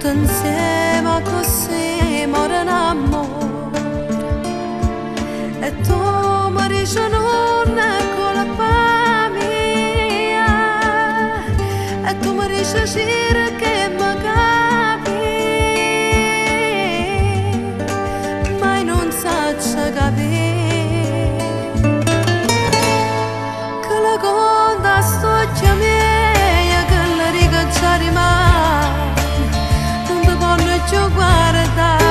tutto insieme così muore l'amore. E tu mi dici non è colpa mia, e tu mi dici che mi capi, ma non saccio capire che la conta storia mia, che la riga già rimane, non ti voglio più guardare.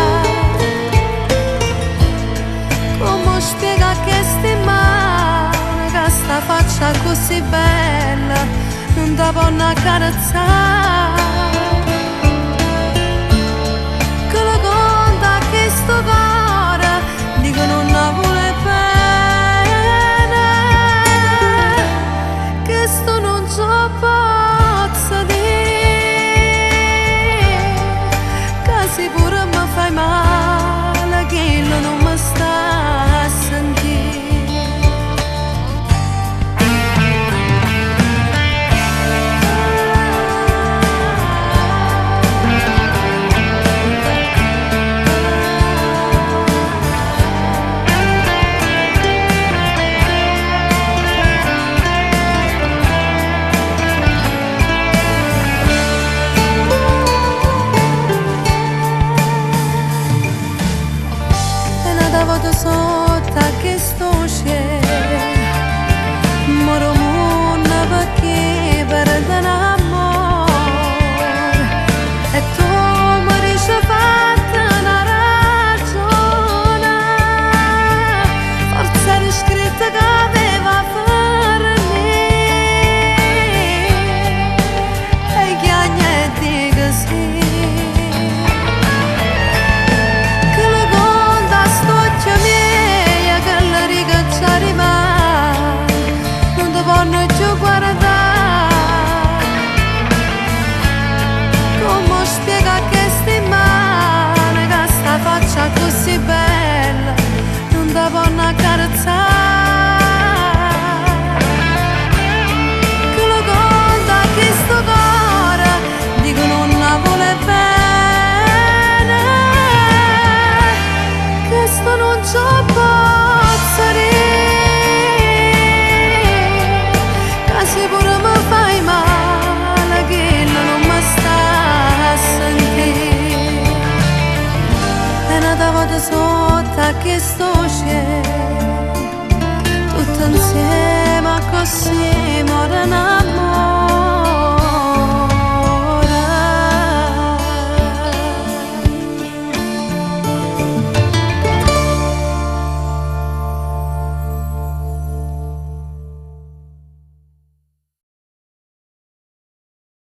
Come spiega che sti mani, che sta faccia così bella, non ti voglio accarezzare? Che la conta che sto cuore dico non la vuole bene, che sto non ci posso dire, che se pure mi fai male, che non mi sta a sentire. Vado sotto che sto scendo, moro munna perché perde l'amore, e tu mi dici fatta una ragione, forse eri scritta che aveva per me, e che niente così. Non ci guardare, come spiega che sti mani, che sta faccia così bella, non ti voglio accarezzare? Che lo conta che sto cuore dico non la vuole bene, che sto non ci posso dire, se pure mi fai male, che non mi sta a sentire. E nata vado sotto che sto scendo, tutto insieme così muore